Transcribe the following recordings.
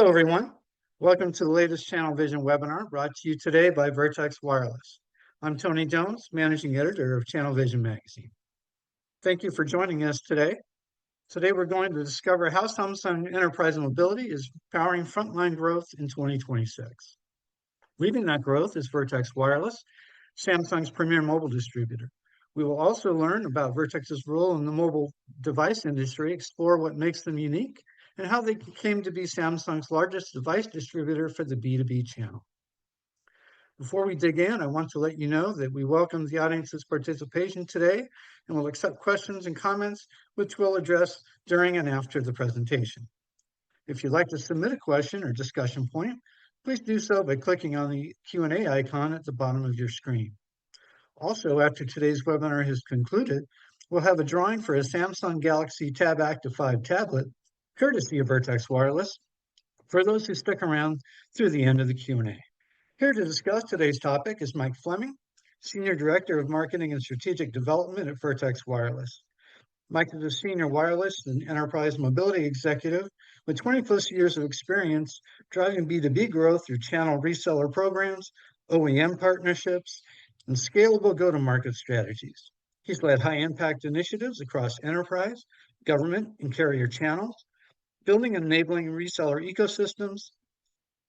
everyone. Welcome to the latest Channel Vision webinar brought to you today by Vertex Wireless. I'm Tony Jones, Managing Editor of Channel Vision Magazine. Thank you for joining us today. Today, we're going to discover how Samsung Enterprise Mobility is powering frontline growth in 2026. Leading that growth is Vertex Wireless, Samsung's premier mobile distributor. We will also learn about Vertex's role in the mobile device industry, explore what makes them unique, and how they came to be Samsung's largest device distributor for the B2B channel. Before we dig in, I want to let you know that we welcome the audience's participation today and will accept questions and comments, which we'll address during and after the presentation. If you'd like to submit a question or discussion point, please do so by clicking on the Q&A icon at the bottom of your screen. Also, after today's webinar has concluded, we'll have a drawing for a Samsung Galaxy Tab Active 5 tablet, courtesy of Vertex Wireless, for those who stick around through the end of the Q&A. Here to discuss today's topic is Mike Fleming, Senior Director of Marketing and Strategic Development at Vertex Wireless. Mike is a senior wireless and enterprise mobility executive with 20 plus years of experience driving B2B growth through channel reseller programs, OEM partnerships, and scalable go-to-market strategies. He's led high-impact initiatives across enterprise, government, and carrier channels, building and enabling reseller ecosystems,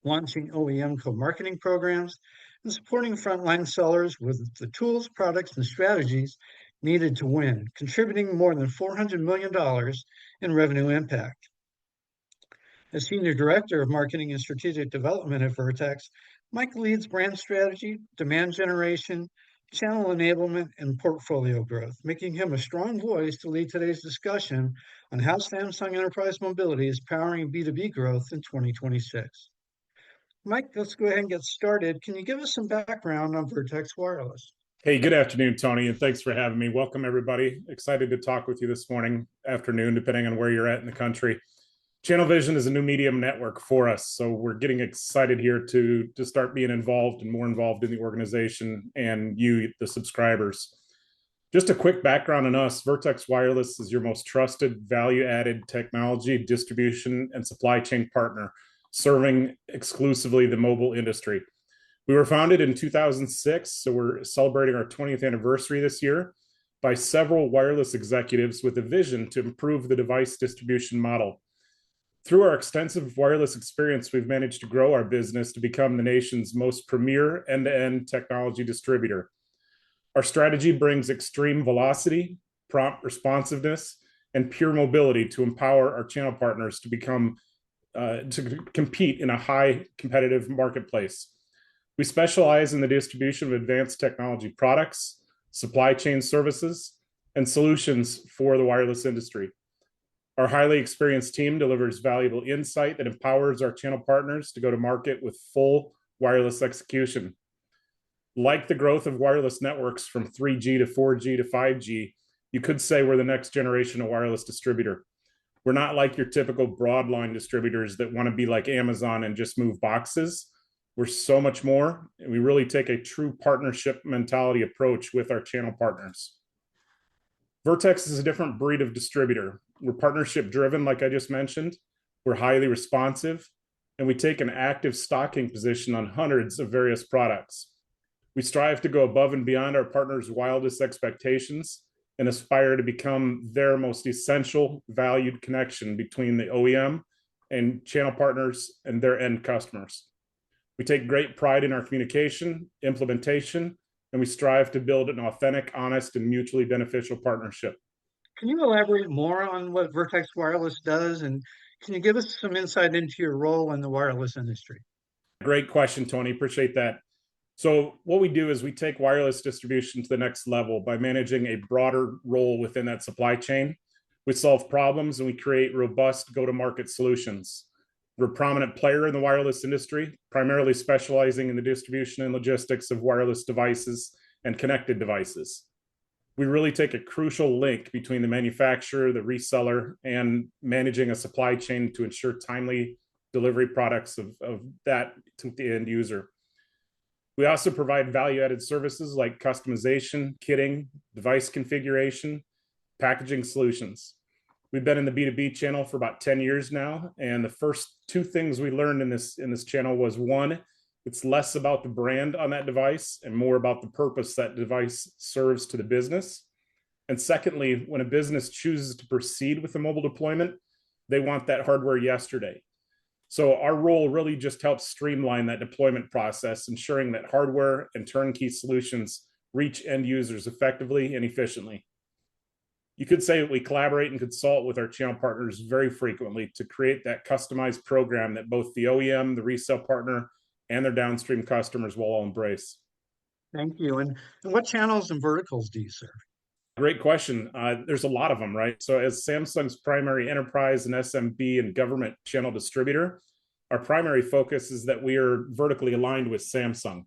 launching OEM co-marketing programs, and supporting frontline sellers with the tools, products, and strategies needed to win, contributing more than $400 million in revenue impact. As Senior Director of Marketing and Strategic Development at Vertex, Mike leads brand strategy, demand generation, channel enablement, and portfolio growth, making him a strong voice to lead today's discussion on how Samsung Enterprise Mobility is powering B2B growth in 2026. Mike, let's go ahead and get started. Can you give us some background on Vertex Wireless? Hey, good afternoon, Tony, and thanks for having me. Welcome, everybody. Excited to talk with you this morning, afternoon, depending on where you're at in the country. Channel Vision is a new medium network for us, so we're getting excited here to start being involved and more involved in the organization and you, the subscribers. Just a quick background on us. Vertex Wireless is your most trusted, value-added technology, distribution, and supply chain partner, serving exclusively the mobile industry. We were founded in 2006, so we're celebrating our 20th anniversary this year, by several wireless executives with a vision to improve the device distribution model. Through our extensive wireless experience, we've managed to grow our business to become the nation's most premier end-to-end technology distributor. Our strategy brings extreme velocity, prompt responsiveness, and pure mobility to empower our channel partners to compete in a high competitive marketplace. We specialize in the distribution of advanced technology products, supply chain services, and solutions for the wireless industry. Our highly experienced team delivers valuable insight that empowers our channel partners to go to market with full wireless execution. Like the growth of wireless networks from 3G to 4G to 5G, you could say we're the next generation of wireless distributor. We're not like your typical broadline distributors that want to be like Amazon and just move boxes. We're so much more, and we really take a true partnership mentality approach with our channel partners. Vertex is a different breed of distributor. We're partnership driven, like I just mentioned. We're highly responsive, and we take an active stocking position on hundreds of various products. We strive to go above and beyond our partners' wildest expectations and aspire to become their most essential valued connection between the OEM and channel partners and their end customers. We take great pride in our communication, implementation, and we strive to build an authentic, honest, and mutually beneficial partnership. Can you elaborate more on what Vertex Wireless does, and can you give us some insight into your role in the wireless industry? Great question, Tony. Appreciate that. So what we do is we take wireless distribution to the next level by managing a broader role within that supply chain. We solve problems and we create robust go-to-market solutions. We're a prominent player in the wireless industry, primarily specializing in the distribution and logistics of wireless devices and connected devices. We really take a crucial link between the manufacturer, the reseller, and managing a supply chain to ensure timely delivery products of that to the end user. We also provide value-added services like customization, kitting, device configuration, packaging solutions. We've been in the B2B channel for about 10 years now. And the first two things we learned in this channel was, one, it's less about the brand on that device and more about the purpose that device serves to the business. And secondly, when a business chooses to proceed with a mobile deployment, they want that hardware yesterday. So our role really just helps streamline that deployment process, ensuring that hardware and turnkey solutions reach end users effectively and efficiently. You could say that we collaborate and consult with our channel partners very frequently to create that customized program that both the OEM, the resale partner, and their downstream customers will all embrace. Thank you. And what channels and verticals do you serve? Great question. There's a lot of them, right? So as Samsung's primary enterprise and SMB and government channel distributor, our primary focus is that we are vertically aligned with Samsung.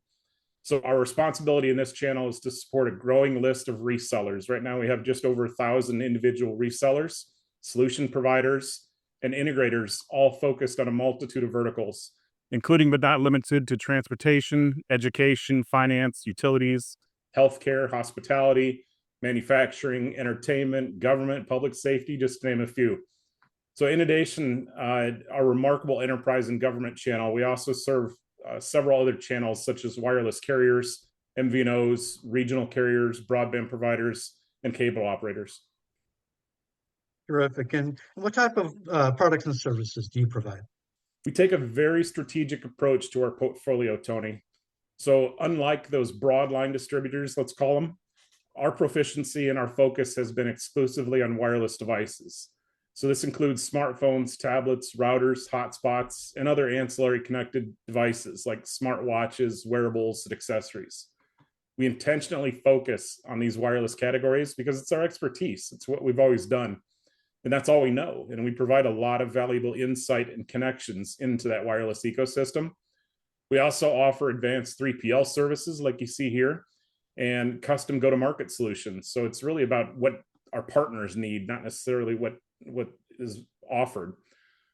So our responsibility in this channel is to support a growing list of resellers. Right now we have just over 1,000 individual resellers, solution providers, and integrators, all focused on a multitude of verticals, including but not limited to transportation, education, finance, utilities, healthcare, hospitality, manufacturing, entertainment, government, public safety, just to name a few. So in addition, our remarkable enterprise and government channel, we also serve several other channels such as wireless carriers, MVNOs, regional carriers, broadband providers, and cable operators. Terrific. And what type of products and services do you provide? We take a very strategic approach to our portfolio, Tony. So unlike those broadline distributors, let's call them, our proficiency and our focus has been exclusively on wireless devices. So this includes smartphones, tablets, routers, hotspots, and other ancillary connected devices like smartwatches, wearables, and accessories. We intentionally focus on these wireless categories because it's our expertise. It's what we've always done. And that's all we know. And we provide a lot of valuable insight and connections into that wireless ecosystem. We also offer advanced 3PL services like you see here and custom go-to-market solutions. So it's really about what our partners need, not necessarily what is offered.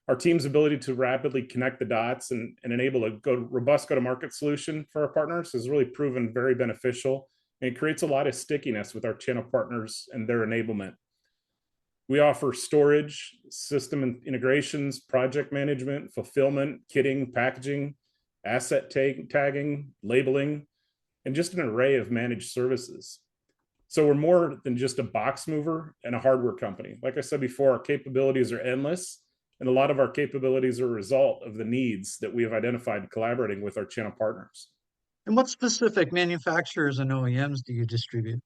Our team's ability to rapidly connect the dots and enable a robust go-to-market solution for our partners has really proven very beneficial, and it creates a lot of stickiness with our channel partners and their enablement. We offer storage, system integrations, project management, fulfillment, kitting, packaging, asset tagging, labeling, and just an array of managed services. So we're more than just a box mover and a hardware company. Like I said before, our capabilities are endless, and a lot of our capabilities are a result of the needs that we have identified collaborating with our channel partners. And what specific manufacturers and OEMs do you distribute?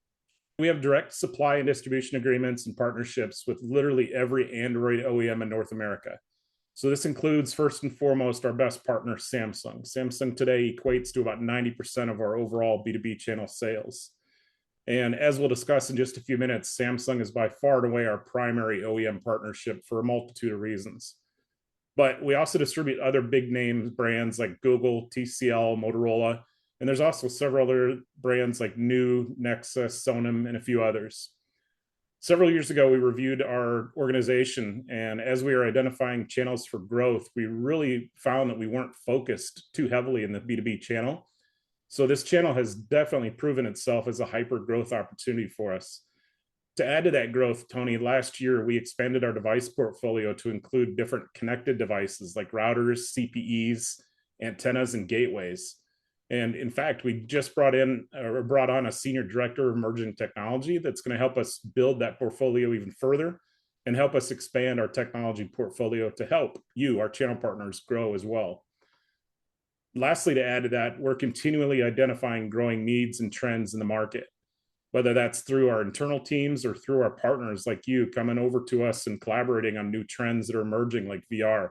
We have direct supply and distribution agreements and partnerships with literally every Android OEM in North America. So this includes, first and foremost, our best partner, Samsung. Samsung today equates to about 90% of our overall B2B channel sales. And as we'll discuss in just a few minutes, Samsung is by far and away our primary OEM partnership for a multitude of reasons. But we also distribute other big name brands like Google, TCL, Motorola, and there's also several other brands like New, Nexus, Sonim, and a few others. Several years ago, we reviewed our organization, and as we were identifying channels for growth, we really found that we weren't focused too heavily in the B2B channel. So this channel has definitely proven itself as a hyper growth opportunity for us. To add to that growth, Tony, last year we expanded our device portfolio to include different connected devices like routers, CPEs, antennas, and gateways. And in fact, we just brought on a senior director of emerging technology that's going to help us build that portfolio even further and help us expand our technology portfolio to help you, our channel partners, grow as well. Lastly, to add to that, we're continually identifying growing needs and trends in the market, whether that's through our internal teams or through our partners like you coming over to us and collaborating on new trends that are emerging like VR.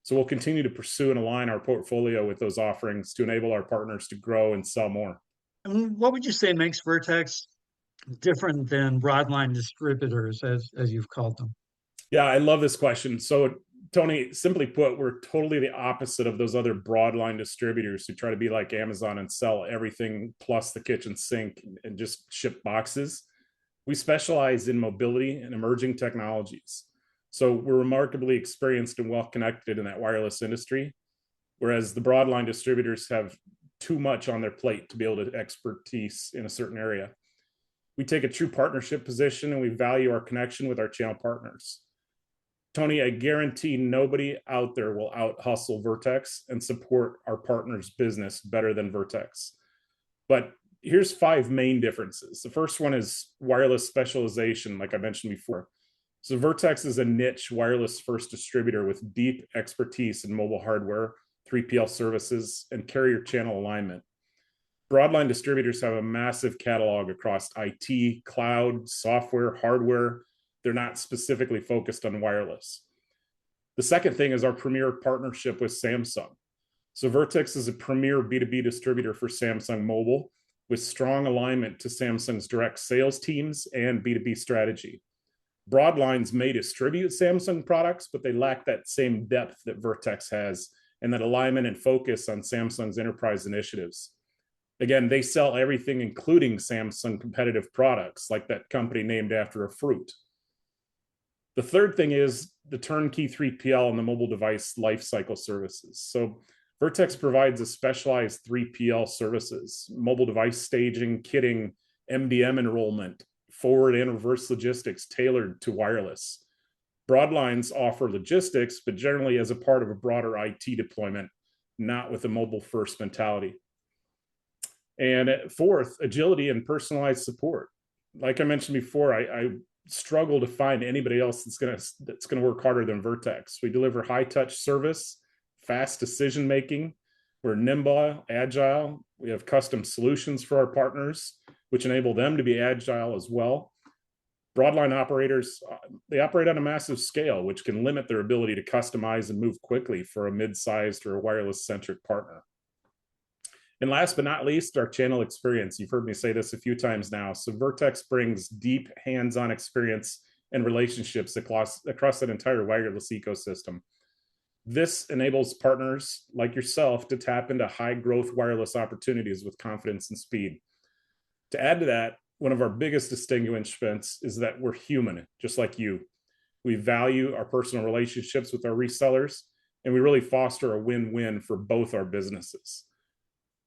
So we'll continue to pursue and align our portfolio with those offerings to enable our partners to grow and sell more. And what would you say makes Vertex different than broadline distributors, as you've called them? Yeah, I love this question. So Tony, simply put, we're totally the opposite of those other broadline distributors who try to be like Amazon and sell everything plus the kitchen sink and just ship boxes. We specialize in mobility and emerging technologies. So we're remarkably experienced and well connected in that wireless industry, whereas the broadline distributors have too much on their plate to be able to expertise in a certain area. We take a true partnership position and we value our connection with our channel partners. Tony, I guarantee nobody out there will out hustle Vertex and support our partner's business better than Vertex. But here's 5 main differences. The first one is wireless specialization, like I mentioned before. So Vertex is a niche wireless first distributor with deep expertise in mobile hardware, 3PL services, and carrier channel alignment. Broadline distributors have a massive catalog across IT, cloud, software, hardware. They're not specifically focused on wireless. The second thing is our premier partnership with Samsung. So Vertex is a premier B2B distributor for Samsung Mobile with strong alignment to Samsung's direct sales teams and B2B strategy. Broadlines may distribute Samsung products, but they lack that same depth that Vertex has and that alignment and focus on Samsung's enterprise initiatives. Again, they sell everything, including Samsung competitive products, like that company named after a fruit. The third thing is the turnkey 3PL and the mobile device lifecycle services. So Vertex provides a specialized 3PL services, mobile device staging, kitting, MDM enrollment, forward and reverse logistics tailored to wireless. Broadlines offer logistics, but generally as a part of a broader IT deployment, not with a mobile first mentality. And fourth, agility and personalized support. Like I mentioned before, I struggle to find anybody else that's gonna work harder than Vertex. We deliver high touch service, fast decision making. We're nimble, agile. We have custom solutions for our partners, which enable them to be agile as well. Broadline operators, they operate on a massive scale, which can limit their ability to customize and move quickly for a mid-sized or a wireless-centric partner. And last but not least, our channel experience. You've heard me say this a few times now. So Vertex brings deep hands-on experience and relationships across that entire wireless ecosystem. This enables partners like yourself to tap into high growth wireless opportunities with confidence and speed. To add to that, one of our biggest distinguishments is that we're human, just like you. We value our personal relationships with our resellers, and we really foster a win-win for both our businesses.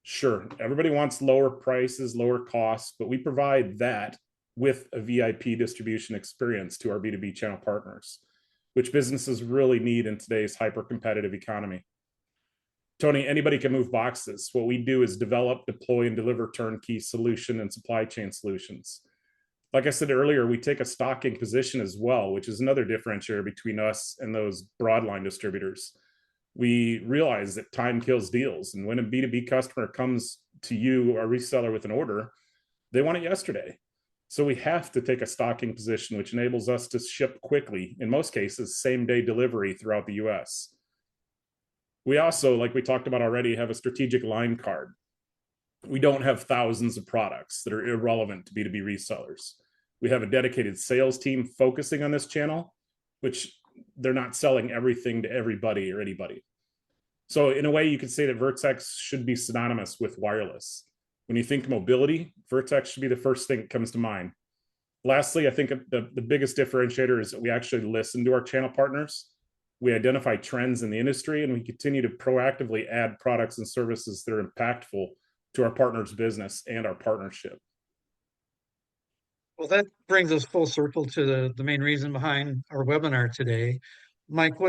Sure, everybody wants lower prices, lower costs, but we provide that with a VIP distribution experience to our B2B channel partners, which businesses really need in today's hyper-competitive economy. Tony, anybody can move boxes. What we do is develop, deploy, and deliver turnkey solution and supply chain solutions. Like I said earlier, we take a stocking position as well, which is another differentiator between us and those broadline distributors. We realize that time kills deals. And when a B2B customer comes to you, a reseller, with an order, they want it yesterday. So we have to take a stocking position, which enables us to ship quickly, in most cases, same-day delivery throughout the US. We also, like we talked about already, have a strategic line card. We don't have thousands of products that are irrelevant to B2B resellers. We have a dedicated sales team focusing on this channel, which they're not selling everything to everybody or anybody. So in a way, you could say that Vertex should be synonymous with wireless. When you think mobility, Vertex should be the first thing that comes to mind. Lastly, I think the biggest differentiator is that we actually listen to our channel partners. We identify trends in the industry, and we continue to proactively add products and services that are impactful to our partners' business and our partnership. Well, that brings us full circle to the main reason behind our webinar today. Mike,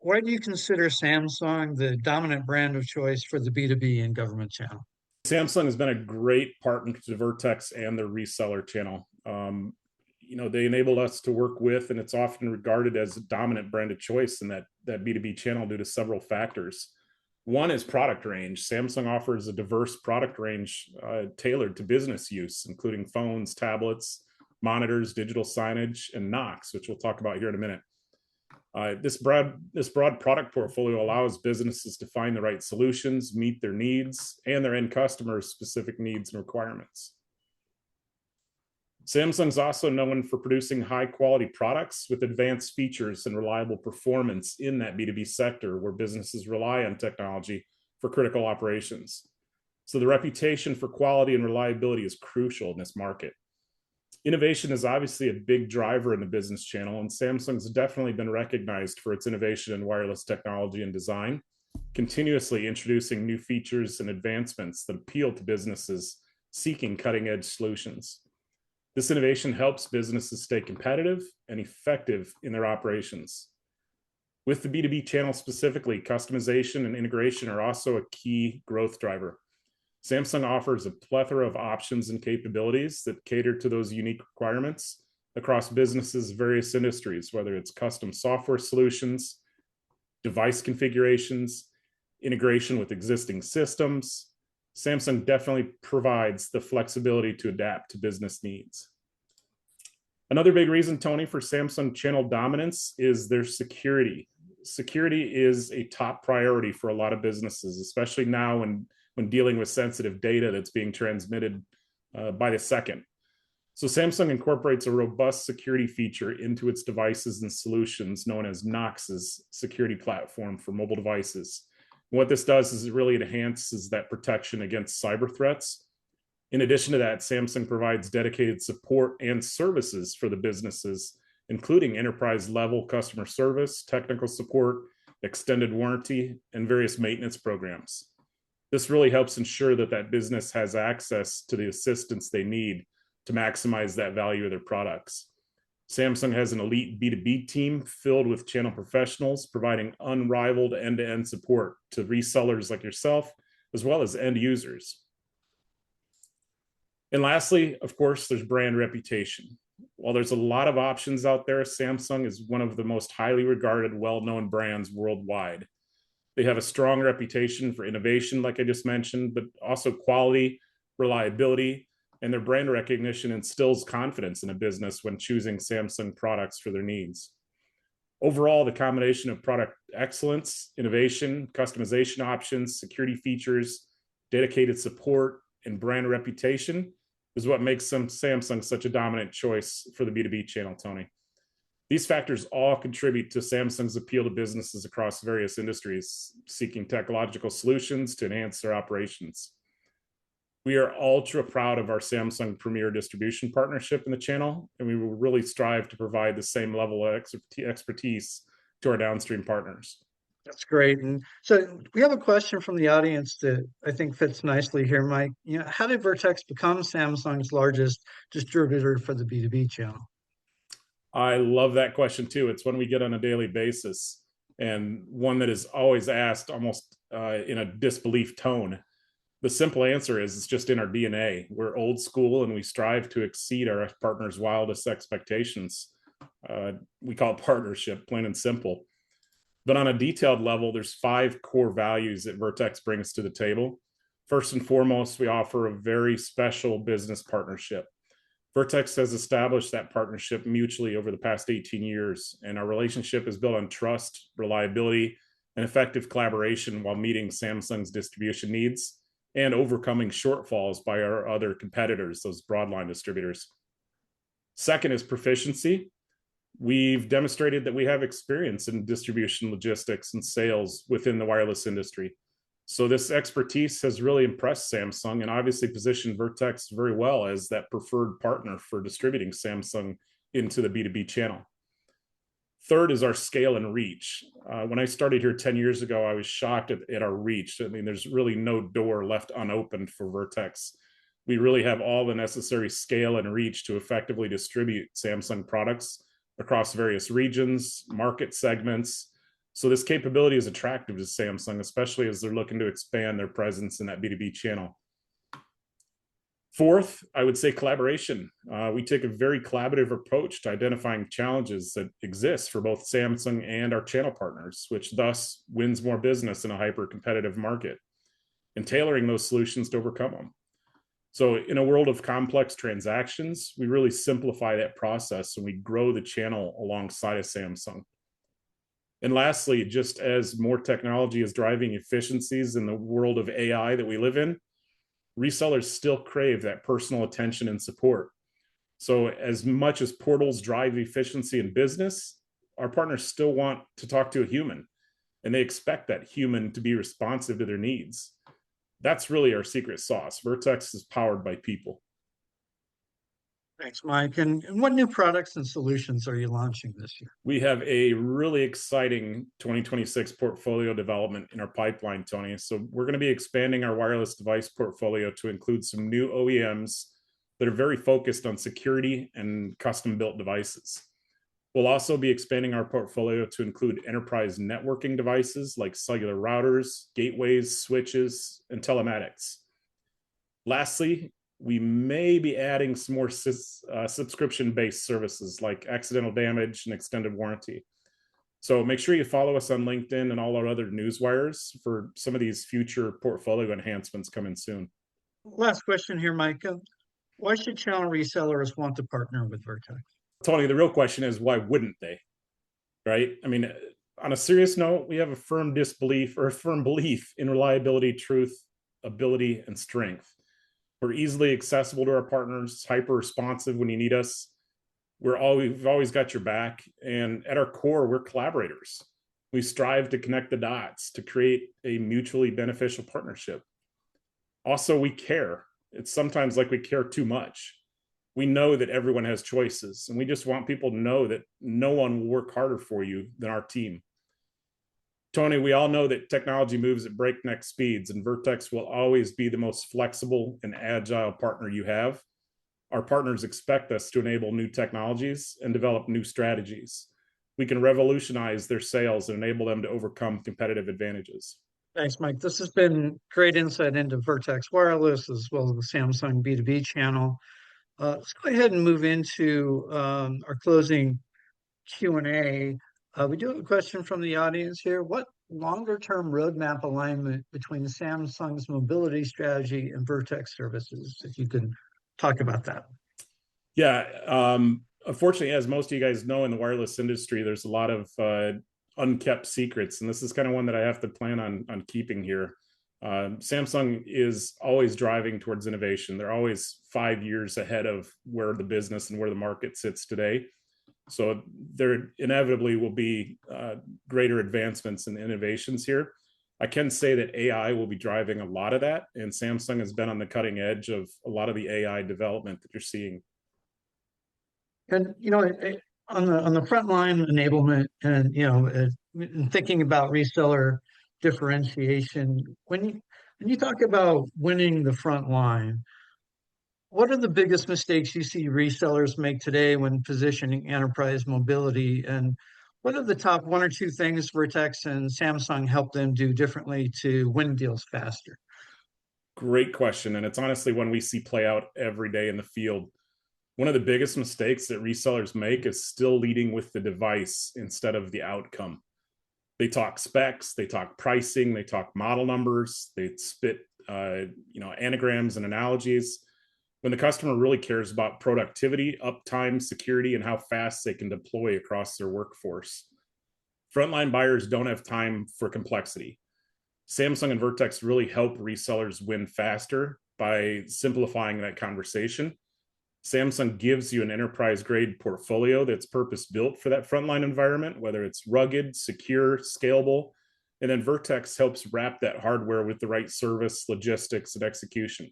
why do you consider Samsung the dominant brand of choice for the B2B and government channel? Samsung has been a great partner to Vertex and their reseller channel. They enabled us to work with, and it's often regarded as a dominant brand of choice in that B2B channel due to several factors. One is product range. Samsung offers a diverse product range tailored to business use, including phones, tablets, monitors, digital signage, and Knox, which we'll talk about here in a minute. This broad product portfolio allows businesses to find the right solutions, meet their needs, and their end customers' specific needs and requirements. Samsung's also known for producing high-quality products with advanced features and reliable performance in that B2B sector where businesses rely on technology for critical operations. So the reputation for quality and reliability is crucial in this market. Innovation is obviously a big driver in the business channel, and Samsung's definitely been recognized for its innovation in wireless technology and design, continuously introducing new features and advancements that appeal to businesses seeking cutting-edge solutions. This innovation helps businesses stay competitive and effective in their operations. With the B2B channel specifically, customization and integration are also a key growth driver. Samsung offers a plethora of options and capabilities that cater to those unique requirements across businesses' various industries, whether it's custom software solutions, device configurations, integration with existing systems. Samsung definitely provides the flexibility to adapt to business needs. Another big reason, Tony, for Samsung channel dominance is their security. Security is a top priority for a lot of businesses, especially now when dealing with sensitive data that's being transmitted by the second. So Samsung incorporates a robust security feature into its devices and solutions known as Knox's security platform for mobile devices. And what this does is it really enhances that protection against cyber threats. In addition to that, Samsung provides dedicated support and services for the businesses, including enterprise-level customer service, technical support, extended warranty, and various maintenance programs. This really helps ensure that that business has access to the assistance they need to maximize that value of their products. Samsung has an elite B2B team filled with channel professionals providing unrivaled end-to-end support to resellers like yourself, as well as end users. And lastly, of course, there's brand reputation. While there's a lot of options out there, Samsung is one of the most highly regarded, well-known brands worldwide. They have a strong reputation for innovation, like I just mentioned, but also quality, reliability, and their brand recognition instills confidence in a business when choosing Samsung products for their needs. Overall, the combination of product excellence, innovation, customization options, security features, dedicated support, and brand reputation is what makes Samsung such a dominant choice for the B2B channel, Tony. These factors all contribute to Samsung's appeal to businesses across various industries seeking technological solutions to enhance their operations. We are ultra proud of our Samsung Premier Distribution partnership in the channel, and we will really strive to provide the same level of expertise to our downstream partners. That's great. And so we have a question from the audience that I think fits nicely here, Mike. How did Vertex become Samsung's largest distributor for the B2B channel? I love that question too. It's one we get on a daily basis, and one that is always asked almost in a disbelief tone. The simple answer is it's just in our DNA. We're old school and we strive to exceed our partners' wildest expectations. We call it partnership, plain and simple. But on a detailed level, there's 5 core values that Vertex brings to the table. First and foremost, we offer a very special business partnership. Vertex has established that partnership mutually over the past 18 years, and our relationship is built on trust, reliability, and effective collaboration while meeting Samsung's distribution needs and overcoming shortfalls by our other competitors, those broadline distributors. Second is proficiency. We've demonstrated that we have experience in distribution, logistics, and sales within the wireless industry. So this expertise has really impressed Samsung and obviously positioned Vertex very well as that preferred partner for distributing Samsung into the B2B channel. Third is our scale and reach. When I started here 10 years ago, I was shocked at our reach. I mean, there's really no door left unopened for Vertex. We really have all the necessary scale and reach to effectively distribute Samsung products across various regions, market segments. So this capability is attractive to Samsung, especially as they're looking to expand their presence in that B2B channel. Fourth, I would say collaboration. We take a very collaborative approach to identifying challenges that exist for both Samsung and our channel partners, which thus wins more business in a hyper-competitive market, and tailoring those solutions to overcome them. So in a world of complex transactions, we really simplify that process and we grow the channel alongside of Samsung. And lastly, just as more technology is driving efficiencies in the world of AI that we live in, resellers still crave that personal attention and support. So as much as portals drive efficiency in business, our partners still want to talk to a human, and they expect that human to be responsive to their needs. That's really our secret sauce. Vertex is powered by people. Thanks, Mike. And what new products and solutions are you launching this year? We have a really exciting 2026 portfolio development in our pipeline, Tony. So we're going to be expanding our wireless device portfolio to include some new OEMs that are very focused on security and custom-built devices. We'll also be expanding our portfolio to include enterprise networking devices like cellular routers, gateways, switches, and telematics. Lastly, we may be adding some more subscription-based services like accidental damage and extended warranty. So make sure you follow us on LinkedIn and all our other newswires for some of these future portfolio enhancements coming soon. Last question here, Mike. Why should channel resellers want to partner with Vertex? Tony, the real question is why wouldn't they? Right? I mean, on a serious note, we have a firm belief in reliability, truth, ability, and strength. We're easily accessible to our partners, hyper responsive when you need us. We've always got your back. And at our core, we're collaborators. We strive to connect the dots to create a mutually beneficial partnership. Also, we care. It's sometimes like we care too much. We know that everyone has choices, and we just want people to know that no one will work harder for you than our team. Tony, we all know that technology moves at breakneck speeds, and Vertex will always be the most flexible and agile partner you have. Our partners expect us to enable new technologies and develop new strategies. We can revolutionize their sales and enable them to overcome competitive advantages. Thanks, Mike. This has been great insight into Vertex Wireless as well as the Samsung B2B channel. Let's go ahead and move into our closing Q&A. We do have a question from the audience here. What longer-term roadmap alignment between Samsung's mobility strategy and Vertex services? If you could talk about that. Yeah, unfortunately, as most of you guys know, in the wireless industry, there's a lot of unkept secrets, and this is kind of one that I have to plan on keeping here. Samsung is always driving towards innovation. They're always 5 years ahead of where the business and where the market sits today. So there inevitably will be greater advancements and innovations here. I can say that AI will be driving a lot of that, and Samsung has been on the cutting edge of a lot of the AI development that you're seeing. And on the frontline enablement, and in thinking about reseller differentiation, when you talk about winning the front line, what are the biggest mistakes you see resellers make today when positioning enterprise mobility? And what are the top one or two things Vertex and Samsung help them do differently to win deals faster? Great question. And it's honestly one we see play out every day in the field. One of the biggest mistakes that resellers make is still leading with the device instead of the outcome. They talk specs, they talk pricing, they talk model numbers, they spit anagrams and analogies, when the customer really cares about productivity, uptime, security, and how fast they can deploy across their workforce. Frontline buyers don't have time for complexity. Samsung and Vertex really help resellers win faster by simplifying that conversation. Samsung gives you an enterprise-grade portfolio that's purpose-built for that frontline environment, whether it's rugged, secure, scalable, and then Vertex helps wrap that hardware with the right service, logistics, and execution.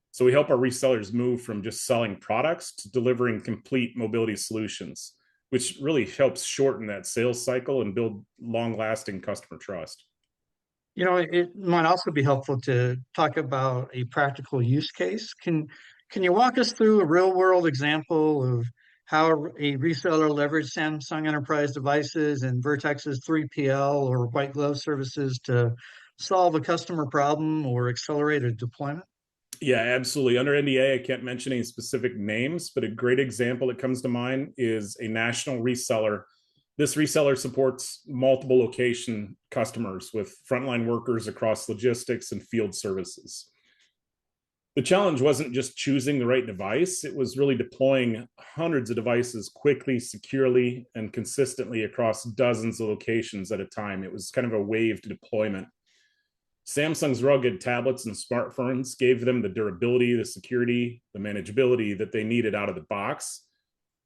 So we help our resellers move from just selling products to delivering complete mobility solutions, which really helps shorten that sales cycle and build long-lasting customer trust. It might also be helpful to talk about a practical use case. Can you walk us through a real-world example of how a reseller leveraged Samsung enterprise devices and Vertex's 3PL or white glove services to solve a customer problem or accelerate a deployment? Yeah, absolutely. Under NDA, I can't mention any specific names, but a great example that comes to mind is a national reseller. This reseller supports multiple location customers with frontline workers across logistics and field services. The challenge wasn't just choosing the right device, it was really deploying hundreds of devices quickly, securely, and consistently across dozens of locations at a time. It was kind of a waved deployment. Samsung's rugged tablets and smartphones gave them the durability, the security, the manageability that they needed out of the box.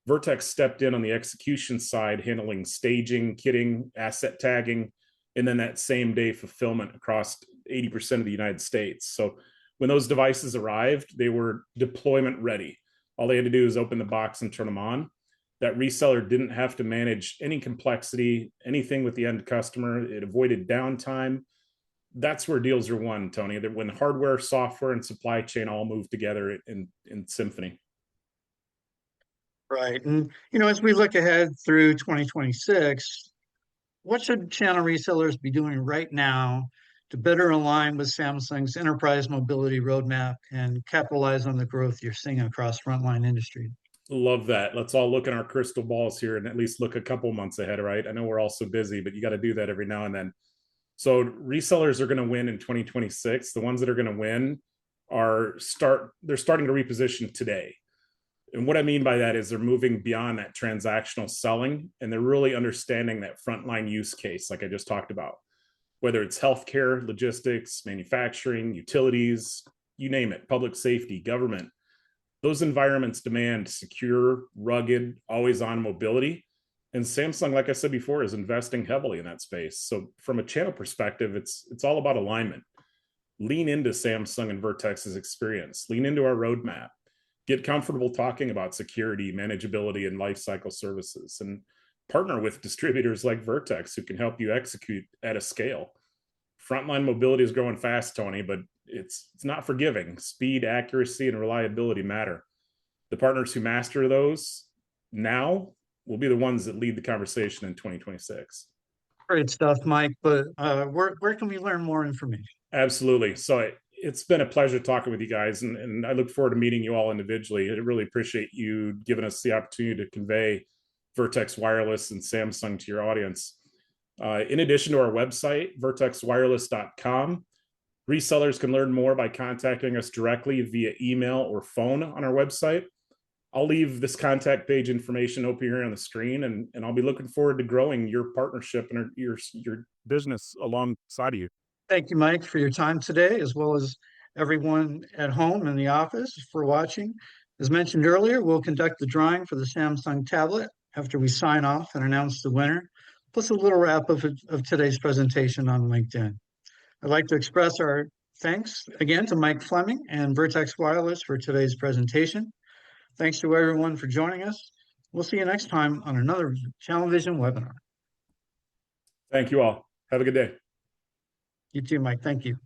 Vertex stepped in on the execution side, handling staging, kitting, asset tagging, and then that same day fulfillment across 80% of the United States. So when those devices arrived, they were deployment ready. All they had to do was open the box and turn them on. That reseller didn't have to manage any complexity, anything with the end customer. It avoided downtime. That's where deals are won, Tony, that when hardware, software, and supply chain all move together in symphony. Right. And, as we look ahead through 2026, what should channel resellers be doing right now to better align with Samsung's enterprise mobility roadmap and capitalize on the growth you're seeing across frontline industry? Love that. Let's all look in our crystal balls here and at least look a couple months ahead, right? I know we're all so busy, but you got to do that every now and then. So resellers are going to win in 2026. The ones that are going to win they're starting to reposition today. And what I mean by that is they're moving beyond that transactional selling and they're really understanding that frontline use case, like I just talked about, whether it's healthcare, logistics, manufacturing, utilities, you name it, public safety, government. Those environments demand secure, rugged, always on mobility. And Samsung, like I said before, is investing heavily in that space. So from a channel perspective, it's all about alignment. Lean into Samsung and Vertex's experience, lean into our roadmap, get comfortable talking about security, manageability, and lifecycle services, and partner with distributors like Vertex who can help you execute at a scale. Frontline mobility is growing fast, Tony, but it's not forgiving. Speed, accuracy, and reliability matter. The partners who master those now will be the ones that lead the conversation in 2026. Great stuff, Mike. But where can we learn more information? Absolutely. So it's been a pleasure talking with you guys, and I look forward to meeting you all individually. I really appreciate you giving us the opportunity to convey Vertex Wireless and Samsung to your audience. In addition to our website, vertexwireless.com, resellers can learn more by contacting us directly via email or phone on our website. I'll leave this contact page information open here on the screen, and I'll be looking forward to growing your partnership and your business alongside of you. Thank you, Mike, for your time today, as well as everyone at home in the office for watching. As mentioned earlier, we'll conduct the drawing for the Samsung tablet after we sign off and announce the winner, plus a little wrap up of today's presentation on LinkedIn. I'd like to express our thanks again to Mike Fleming and Vertex Wireless for today's presentation. Thanks to everyone for joining us. We'll see you next time on another Channel Vision webinar. Thank you all. Have a good day. You too, Mike. Thank you.